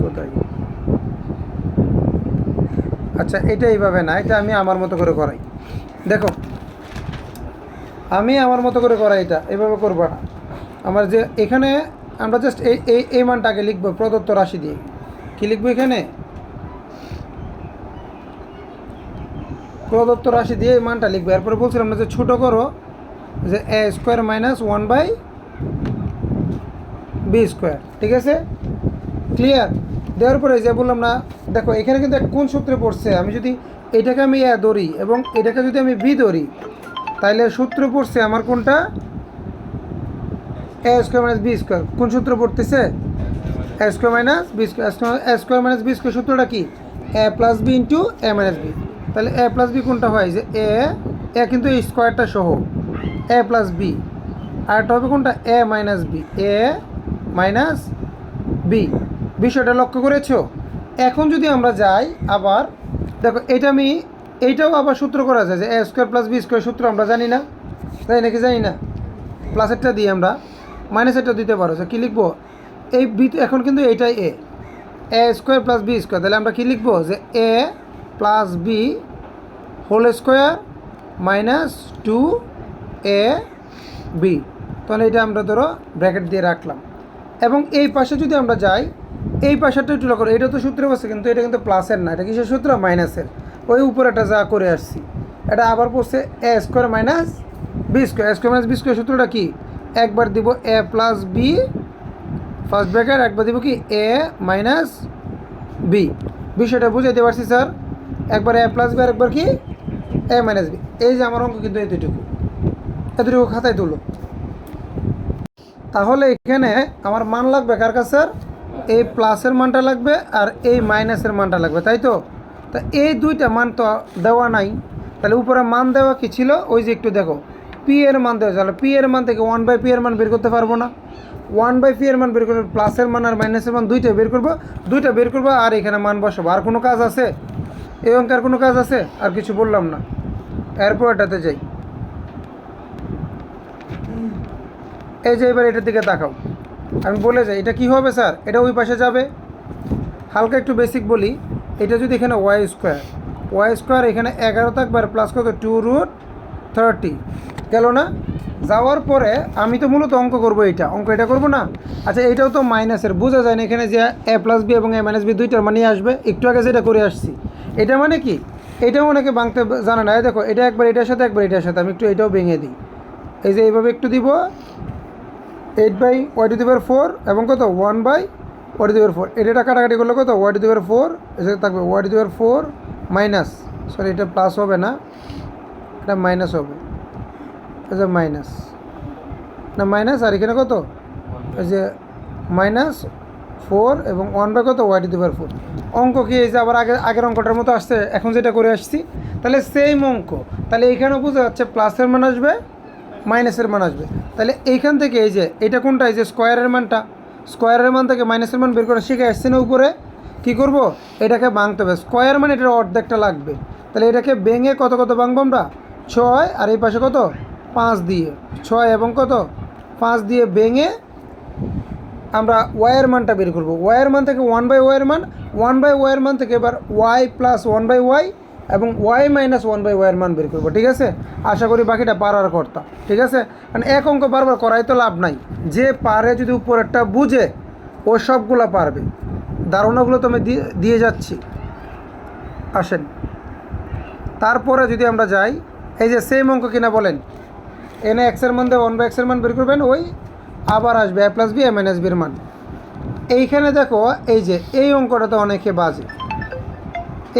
কোথায়? আচ্ছা এটা এইভাবে না, এটা আমি আমার মতো করে করাই। দেখো আমি আমার মতো করে করাই, এটা এভাবে করবো না। আমার যে এখানে আমরা জাস্ট এই মানটাকে লিখবো প্রদত্ত রাশি দিয়ে। কী লিখবো এখানে? প্রদত্ত রাশি দিয়ে এই মানটা লিখবো। এরপরে বলছিলাম না যে ছোটো করো, যে এ স্কোয়ার মাইনাস 1/বি স্কোয়ার। ঠিক আছে, ক্লিয়ার? দেওয়ার পরে যে বললাম না, দেখো এখানে কিন্তু কোন সূত্রে পড়ছে। আমি যদি এটাকে আমি এ ধরি এবং এটাকে যদি আমি বি ধরি, তাহলে সূত্র পড়ছে আমার কোনটা? এ স্কোয়ার মাইনাস বি স্কোয়ার। কোন সূত্র পড়তেছে? এ square minus B square. A square minus B square সূত্রটা কি? এ প্লাস বি ইন্টু এ মাইনাস বি। তাহলে এ প্লাস বি কোনটা হয়? যে এ কিন্তু এই স্কোয়ারটা সহ এ প্লাস বি, আর একটা হবে কোনটা? এ minus B. A minus B. বিষয়টা লক্ষ্য করেছো? এখন যদি আমরা যাই আবার, দেখো এটা আমি এইটাও আবার সূত্র করা যায়, যে এ স্কোয়ার প্লাস বি স্কোয়ার সূত্র আমরা জানি না, তাই নাকি? জানি না। প্লাসেরটা দিয়ে আমরা মাইনাসেরটা দিতে পারো। কী লিখবো? এই বি এখন কিন্তু এইটাই a square plus b square. তাহলে আমরা কী লিখবো? যে a plus b whole square minus 2ab। তাহলে এটা আমরা ধরো ব্র্যাকেট দিয়ে রাখলাম। এবং এই পাশে যদি আমরা যাই, এই পাশেরটা একটু লক্ষ্য করো, এটা তো সূত্রে বসে, কিন্তু এটা কিন্তু প্লাসের না, এটা কিসের সূত্র? মাইনাসের। ওই উপরেটা যা করে আসছি, এটা আবার পড়ছে এ square minus B square. A square minus B square সূত্রটা কি? একবার দিব এ প্লাস বি ফার্স্ট ব্র্যাকেট, একবার দিব কি? এ মাইনাস বি। বিষয়টা বুঝাইতে পারছি স্যার? একবার এ প্লাস বি আর একবার কি? এ মাইনাস বি। এই যে আমার অঙ্ক কিন্তু এতটুকু, এতটুকু খাতায় তুলো। তাহলে এখানে আমার মান লাগবে কার কাছে স্যার? এই প্লাসের মানটা লাগবে আর এই মাইনাসের মানটা লাগবে, তাই তো? তা এই দুইটা মান তো দেওয়া নাই। তাহলে উপরে মান দেওয়া কি ছিল? ওই যে একটু দেখো, পি এর মান দেওয়া, তাহলে পি এর মান থেকে 1/p এর মান বের করতে পারবো না। 1/p এর মান বের করবো, প্লাসের মান আর মাইনাসের মান দুইটা বের করবো, আর এখানে মান বসাবো। আর কোনো কাজ আছে? এই অঙ্কের কোনো কাজ আছে? আর কিছু বললাম না। এরপর এটাতে যাই। এই যে এবার এটার দিকে তাকাও, আমি বলে যাই এটা কি হবে স্যার? এটা ওই পাশে যাবে। হালকা একটু বেসিক বলি, এটা যদি এখানে ওয়াই স্কোয়ার এখানে 11 থাকবে, আর প্লাস কত? 2√30 গেল না? যাওয়ার পরে আমি তো মূলত অঙ্ক করবো, এটা করবো না। আচ্ছা এটাও তো মাইনাসের, বোঝা যায় না এখানে যে এ প্লাস বি এবং এ মাইনাস বি দুইটার মানেই আসবে। একটু আগে যেটা করে আসছি, এটা মানে কি? এটাও অনেকে ভাঙতে জানে না। দেখো এটা একবার এটার সাথে, একবার এটার সাথে, আমি একটু এটাও ভেঙে দিই। এই যে এইভাবে একটু দিব, 8/y⁴ এবং কত? 1/y⁴। এটা কাটাকাটি করলে কত? y⁴, এসে থাকবে y⁴ মাইনাস, সরি এটা প্লাস হবে না, এটা মাইনাস হবে। এই যে মাইনাস না মাইনাস, আর এখানে কত? এই যে -4 এবং 1/, কত? y⁴। অঙ্ক কি এই যে আবার আগের অঙ্কটার মতো আসছে, এখন যেটা করে আসছি। তাহলে সেম অঙ্ক। তাহলে এইখানেও বোঝা যাচ্ছে প্লাসের মান আসবে, মাইনাসের মান আসবে। তাহলে এইখান থেকে এই যে এটা কোনটা? এই যে স্কোয়ারের মানটা, স্কোয়ারের মান থেকে মাইনাসের মান বের করে শিখে আসছে না উপরে। কী করব? এটাকে ভাঙতে হবে। স্কোয়ার মানে এটার অর্ধেকটা লাগবে, তাহলে এটাকে ভেঙে কত কত ভাঙবো আমরা 6 আর এই পাশে কত 5 দিয়ে 6 এবং কত 5 দিয়ে ভেঙে আমরা ওয়াইয়ের মানটা বের করবো। ওয়াইয়ের মান থেকে 1/y মান 1/y মান থেকে এবার y প্লাস 1/y এবং y মাইনাস 1/y এর মান বের করবো। ঠিক আছে, আশা করি বাকিটা পারার কর্তা। ঠিক আছে, কারণ এক অঙ্ক বারবার করাই তো লাভ নাই। যে পারে যদি উপরেরটা বুঝে ও সবগুলো পারবে। ধারণাগুলো তো আমি দিয়ে যাচ্ছি। আসেন তারপরে যদি আমরা যাই, এই যে সেম অঙ্ক কিনা বলেন, এনে এক্সের মান দিয়ে 1/x এর মান বের করবেন, ওই আবার আসবে a plus b a minus বির মান। এইখানে দেখো এই যে এই অঙ্কটাতে অনেকে বাজে,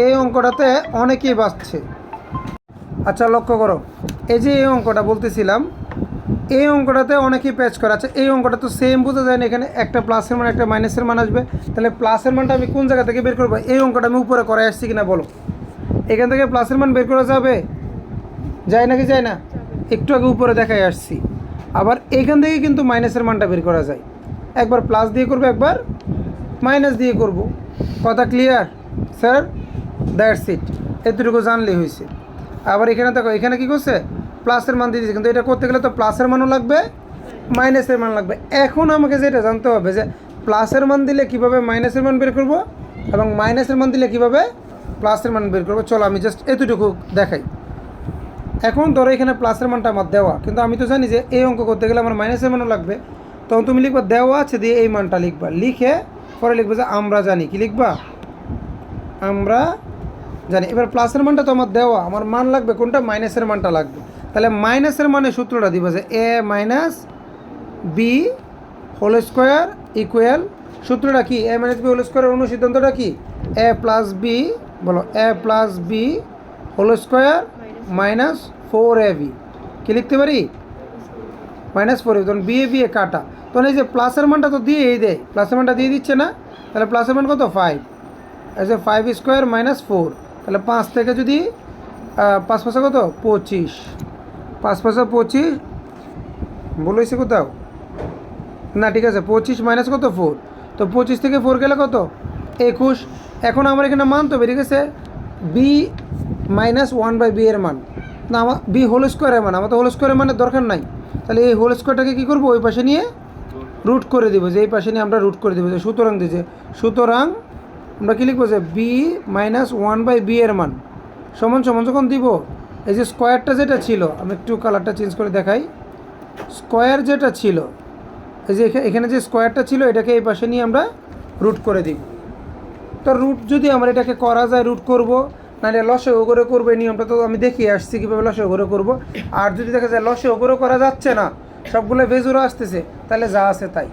এই অঙ্কটাতে অনেকেই বাজছে। আচ্ছা লক্ষ্য করো, এই যে এই অঙ্কটা বলতেছিলাম, এই অঙ্কটাতে অনেকেই প্যাচ করা আছে। এই অঙ্কটা তো সেম বোঝা যায় না, এখানে একটা প্লাসের মান একটা মাইনাসের মান আসবে। তাহলে প্লাসের মানটা আমি কোন জায়গা থেকে বের করবো? এই অঙ্কটা আমি উপরে করে আসছি কিনা বলো। এখান থেকে প্লাসের মান বের করা যাবে, যায় নাকি যায় না? একটু আগে উপরে দেখাই আসছি। আবার এইখান থেকে কিন্তু মাইনাসের মানটা বের করা যায়, একবার প্লাস দিয়ে করবো একবার মাইনাস দিয়ে করব। কথা ক্লিয়ার স্যার? দ্যাটস ইট, এতটুকু জানলেই হয়েছে। আবার এখানে দেখো, এখানে কী করছে প্লাসের মান দিয়ে দিয়েছে, কিন্তু এটা করতে গেলে তো প্লাসের মানও লাগবে মাইনাসের মান লাগবে। এখন আমাকে যেটা জানতে হবে যে প্লাসের মান দিলে কীভাবে মাইনাসের মান বের করব এবং মাইনাসের মান দিলে কীভাবে প্লাসের মান বের করবো। চলো আমি জাস্ট এতটুকু দেখাই। এখন ধরো এখানে প্লাসের মানটা আমার দেওয়া, কিন্তু আমি তো জানি যে এই অঙ্ক করতে গেলে আমার মাইনাসের মানও লাগবে। তখন তুমি লিখবা দেওয়া আছে দিয়ে এই মানটা লিখবা, লিখে পরে লিখবে যে আমরা জানি। কি লিখবা? আমরা জানি। এবার প্লাসের মানটা তো আমার দেওয়া, আমার মান লাগবে কোনটা? মাইনাসের মানটা লাগবে। তাহলে মাইনাসের মানে সূত্রটা দিব যে a minus b whole square equal, সূত্রটা কি? এ মাইনাস বি হোল স্কোয়ারের অনুসিদ্ধান্তটা কি? এ প্লাস বি, বলো a plus b whole square minus 4ab। কী লিখতে পারি? -4ab। তখন বি এ বি এ কাটা, তখন এই যে প্লাসের মানটা তো দিয়েই দেয়, প্লাসের মানটা দিয়ে দিচ্ছে না? তাহলে প্লাসের মান কত? 5। এই যে 5 স্কোয়ার মাইনাস 4, তাহলে 5 থেকে যদি 5 5 কত? 25, 5 5 25, বলেছে কোথাও না? ঠিক আছে, 25 মাইনাস কত? 4। তো 25 থেকে 4 গেলে কত? 21। এখন আমার এখানে মান তো বেরিয়ে গেছে বি মাইনাস 1/বি এর মান, না আমার বি হোল স্কোয়ারের মান। আমার তো হোল স্কোয়ারের মানের দরকার নাই। তাহলে এই হোল স্কোয়ারটাকে কী করবো? ওই পাশে নিয়ে রুট করে দেবো, যে এই পাশে নিয়ে আমরা রুট করে দেবো। যে সুতরাং দিয়েছে, সুতরাং আমরা কী লিখবো? যে বি মাইনাস 1/বি এর মান সমান সমান যখন দিব, এই যে স্কোয়ারটা যেটা ছিল, আমি একটু কালারটা চেঞ্জ করে দেখাই। স্কোয়ার যেটা ছিল, এই যে এখানে যে স্কোয়ারটা ছিল, এটাকে এই পাশে নিয়ে আমরা রুট করে দিব। তো রুট যদি আমরা এটাকে করা যায় রুট করব, নাহলে লসাগু করে করবো। এই নিয়মটা তো আমি দেখিয়ে আসছি কীভাবে লসাগু করে করবো। আর যদি দেখা যায় লসাগু করে করা যাচ্ছে না, সবগুলো বেজোরা আসতেছে, তাহলে যা আছে তাই,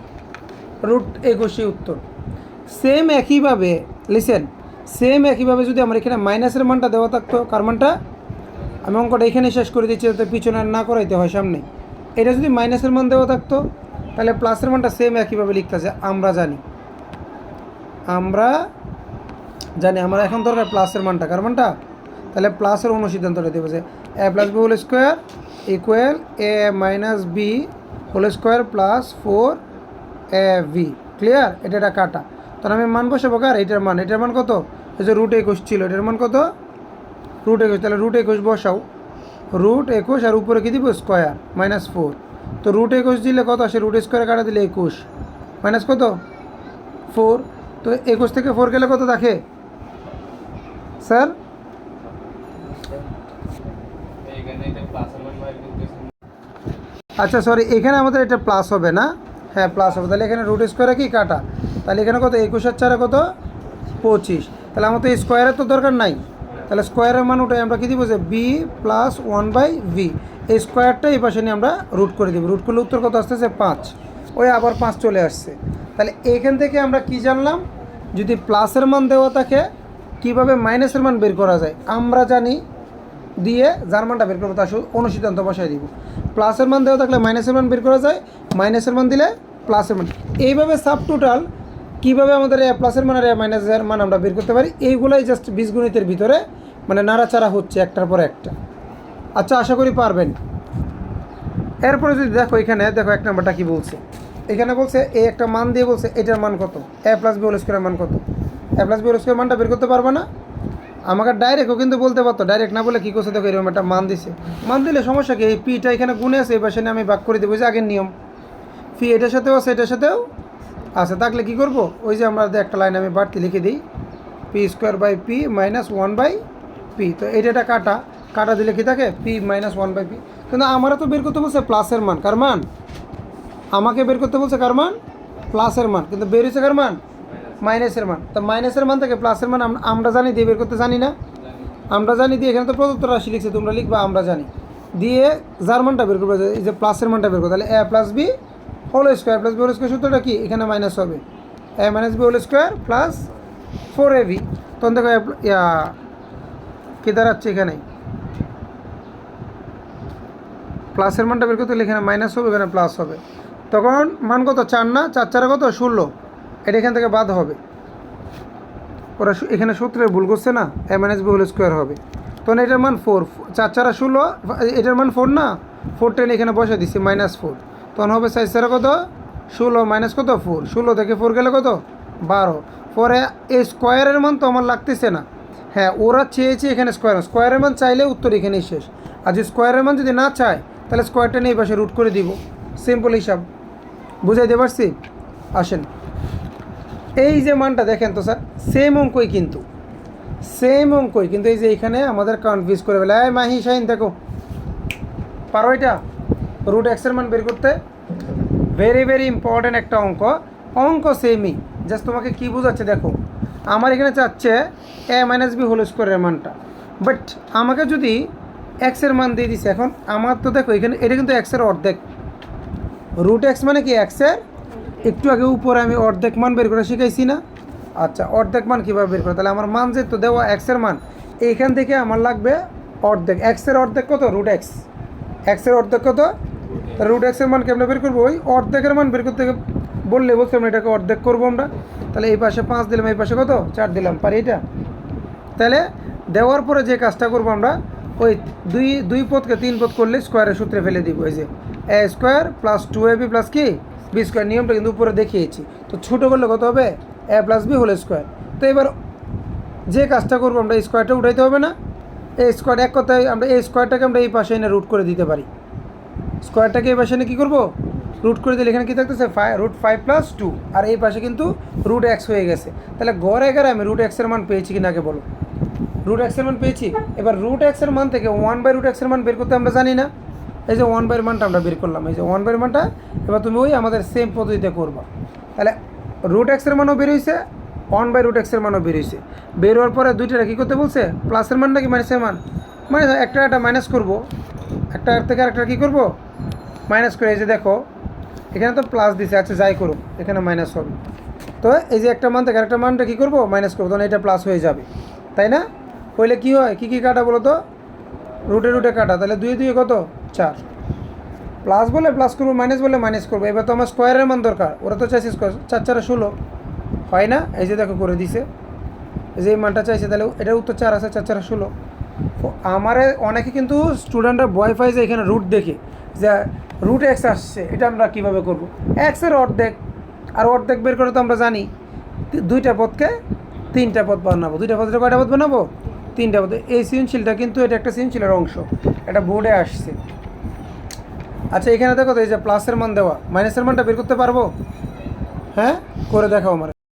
রুট 21 উত্তর। সেম একইভাবে লিসেন, সেম একইভাবে যদি আমার এখানে মাইনাসের মানটা দেওয়া থাকতো, কার মানটা? আমি অঙ্কটা এখানে শেষ করে দিচ্ছি যাতে পিছনে আর না করাইতে হয় সামনে। এটা যদি মাইনাসের মান দেওয়া থাকতো, তাহলে প্লাসের মানটা সেম একইভাবে লিখতেছে আমরা জানি। আমরা জানি, আমার এখন দরকার প্লাসের মানটা, কার মানটা? তাহলে প্লাসের অনুসিদ্ধান্তটা দেবো যে a plus b whole square equal a minus b whole square plus 4ab। ক্লিয়ার? এটা কাটা, তখন আমি মান বসাবো কার? এটার মান। এটার মান কত? এই যে রুট 21 ছিল, এটার মান কত? রুট 21। তাহলে রুট 21 বসাও, রুট 21 আর উপরে কী দিব? স্কোয়ার -4। তো রুট 21 দিলে কত আসে? রুট স্কোয়ারে কাটা দিলে 21 মাইনাস কত? 4। তো 21 থেকে 4 গেলে কত দেখে স্যার? আচ্ছা সরি, এখানে আমাদের এটা প্লাস হবে না? হ্যাঁ প্লাস হবে। তাহলে এখানে রুট স্কোয়ারে কি কাটা, তাহলে এখানে কত? 21 আর 4 কত? 25। তাহলে আমার তো এই স্কোয়ারের তো দরকার নাই, তাহলে স্কোয়ারের মান ওটাই আমরা কী দিব? যে বি প্লাস 1/বি। এই স্কোয়ারটা এই পাশে নিয়ে আমরা রুট করে দিব। রুট করলে উত্তর কত আসতেছে? 5। ওই আবার 5 চলে আসছে। তাহলে এইখান থেকে আমরা কি জানলাম? যদি প্লাসের মান দেওয়া থাকে কীভাবে মাইনাসের মান বের করা যায় আমরা জানি, দিয়ে যার মানটা বের করবো তার অনুসিদ্ধান্ত বসাই দিব। প্লাসের মান দেওয়া থাকলে মাইনাসের মান বের করা যায়, মাইনাসের মান দিলে প্লাসের মান। এইভাবে সাব টোটাল কীভাবে আমাদের প্লাসের মান আর মাইনাসের মান আমরা বের করতে পারি, এইগুলোই জাস্ট বীজগণিতের ভিতরে মানে নাড়াচাড়া হচ্ছে একটার পর একটা। আচ্ছা আশা করি পারবেন। এরপরে যদি দেখো, এখানে দেখো 1 নম্বরটা কী বলছে। এখানে বলছে এই একটা মান দিয়ে বলছে এটার মান কত? এ প্লাস বি হোল স্কোয়ারের মান কত? এ প্লাস বি হোল স্কোয়ার মানটা বের করতে পারবে না? আমাকে ডাইরেক্টও কিন্তু বলতে পারতো, ডাইরেক্ট না বলে কী করছে দেখো এরকম একটা মান দিছে, মান দিলে সমস্যা কি, এই পিটা এখানে গুণে আছে, এই পাশে নিয়ে আমি ভাগ করে দেবো, যে আগের নিয়ম পি এটার সাথেও আছে এটার সাথেও আছে, থাকলে কী করবো, ওই যে আমরা একটা লাইন আমি বাড়তি লিখে দিই, p square by p minus one by p. তো এটা কাটা কাটা দিলে কি থাকে, p minus one by p. কিন্তু আমারও তো বের করতে বলছে প্লাসের মান, কার মান, আমাকে বের করতে বলছে কার মান, প্লাসের মান, কিন্তু বের হয়েছে কার মান, মাইনাসের মান। তো মাইনাসের মান থেকে প্লাসের মান আমরা জানি দিয়ে বের করতে জানি না, আমরা জানি দিয়ে এখানে তো প্রদত্ত রাশি লিখছে, তোমরা লিখবা আমরা জানি দিয়ে যার মানটা বের করবে, এই যে প্লাসের মানটা বের করবে, তাহলে a plus b whole square, plus b whole square সূত্রটা কি, এখানে মাইনাস হবে a minus b whole square plus 4ab। তখন দেখো কী দাঁড়াচ্ছে, এখানে প্লাসের মানটা বের করতে হলে এখানে মাইনাস হবে, এখানে প্লাস হবে, তখন মান কত 4 না, 4 4 কত 16, এটা এখান থেকে বাদ হবে, ওরা এখানে সূত্রের ভুল করছে না, এ মাইনাস বি হোল স্কোয়ার হবে, তখন এটার মান 4, 4 4 16, এটার মান 4 না, 4 10 এখানে বসে দিচ্ছি -4, তখন হবে 4 4 কত 16 মাইনাস কত 4, 16 থেকে 4 গেলে কত 12, পরে এই স্কোয়ারের মান তো আমার লাগতেছে না, হ্যাঁ ওরা চেয়েছে এখানে স্কোয়ারের মান চাইলে উত্তর এখানেই শেষ, আর যদি স্কোয়ারের মান যদি না চায় তাহলে স্কোয়ারটা নিয়ে এই পাশে রুট করে দিব, সিম্পল হিসাব, বুঝাইতে পারছি। আসেন এই যে মানটা দেখেন তো স্যার সেম অঙ্কই, কিন্তু সেম অঙ্কই, কিন্তু এই যে এখানে আমাদের কনফিউজ করে ফেলে, এই মাহি শাহিন দেখো পারো এটা রুট এক্সের মান বের করতে, ভেরি ভেরি ইম্পর্ট্যান্ট একটা অঙ্ক, অঙ্ক সেমই, জাস্ট তোমাকে কী বোঝাচ্ছে দেখো, আমার এখানে চাচ্ছে এ মাইনাস বি হোল স্কোয়ারের মানটা, বাট আমাকে যদি এক্সের মান দিয়ে দিছে, এখন আমার তো দেখো এখানে এটা কিন্তু এক্সের অর্ধেক, রুট এক্স মানে কি এক্সের একটু আগে উপরে আমি অর্ধেক মান বের করে শিখাইছি না, আচ্ছা অর্ধেক মান কীভাবে বের করে, তাহলে আমার মান যেহেতু দেওয়া এক্সের মান, এইখান থেকে আমার লাগবে অর্ধেক, এক্সের অর্ধেক কত রুট এক্স, এক্সের অর্ধেক কত, রুট এক্সের মান কেমন বের করবো, ওই অর্ধেকের মান বের করতে বললে বলছিলাম এটাকে অর্ধেক করবো আমরা, তাহলে এই পাশে 5 দিলাম, এই পাশে কত 4 দিলাম, পারি এটা, তাহলে দেওয়ার পরে যে কাজটা করবো আমরা, ওই দুই পদকে 3 পদ করলে স্কোয়ারের সূত্রে ফেলে দিব, এই যে এ স্কোয়ার প্লাস 2ab প্লাস কি বি স্কোয়ার, নিয়মটা কিন্তু উপরে দেখিয়েছি, তো ছোটো করলে কত হবে a plus b whole square. তো এবার যে কাজটা করবো আমরা স্কোয়ারটা উঠাইতে হবে না, এই স্কোয়ার এক কথায় আমরা এই স্কোয়ারটাকে আমরা এই পাশে এনে রুট করে দিতে পারি, স্কোয়ারটাকে এই পাশে এনে কী করবো রুট করে দিলে এখানে কী থাকতেছে √5 + 2, আর এই পাশে কিন্তু রুট এক্স হয়ে গেছে, তাহলে গড়ে গড়ে আমি রুট এক্সের মান পেয়েছি কিনা আগে বলো, রুট এক্সের মান পেয়েছি। এবার রুট এক্সের মান থেকে 1/√x-এর মান বের করতে আমরা জানি না, এই যে 1/এর মানটা আমরা বের করলাম, এই যে 1/এর মানটা এবার তুমি ওই আমাদের সেম পদ্ধতিতে করবা, তাহলে রুট এক্সের মানও বের হয়েছে, 1/√x-এর মানও বের হয়েছে, বের হওয়ার পরে দুইটা কী করতে বলছে, প্লাসের মান নাকি মাইনাসের মান, মানে একটা মাইনাস করবো, একটা থেকে আরেকটা কী করবো মাইনাস করে, এই যে দেখো এখানে তো প্লাস দিছে, আচ্ছা যাই করুক এখানে মাইনাস হবে, তো এই যে একটা মান থেকে আরেকটা মানটা কী করবো মাইনাস করবো, তখন এটা প্লাস হয়ে যাবে, তাই না, হইলে কী হয় কী কী কাটা বলো তো, রুটে কাটা, তাহলে 2 2 কত 4, প্লাস বলে প্লাস করবো, মাইনাস বলে মাইনাস করবো, এবার তো আমার স্কোয়ারের মান দরকার, ওরা তো চাইছে স্কোয়ার, 4 4 16 হয় না, এই যে দেখো করে দিছে, এই যে এই মানটা চাইছে, তাহলে এটার উত্তর 4 আছে, 4 4 16। আমারে অনেকে কিন্তু স্টুডেন্টরা ভয় পায় যে এখানে রুট দেখে যে রুট এক্স আসছে, এটা আমরা কীভাবে করবো, এক্সের অর্ধেক, আর অর্ধেক বের করে তো আমরা জানি দুইটা পদকে 3টা পদ বানাবো, দুইটা পদে কয়টা পদ বানাবো 3টা পদ, এই সৃজনশীলটা কিন্তু এটা একটা সৃজনশীলের অংশ, এটা বোর্ডে আসছে। আচ্ছা এখানে দেখো তো এই যে প্লাসের মান দেওয়া, মাইনাসের মানটা বের করতে পারবো, হ্যাঁ করে দেখাও আমার।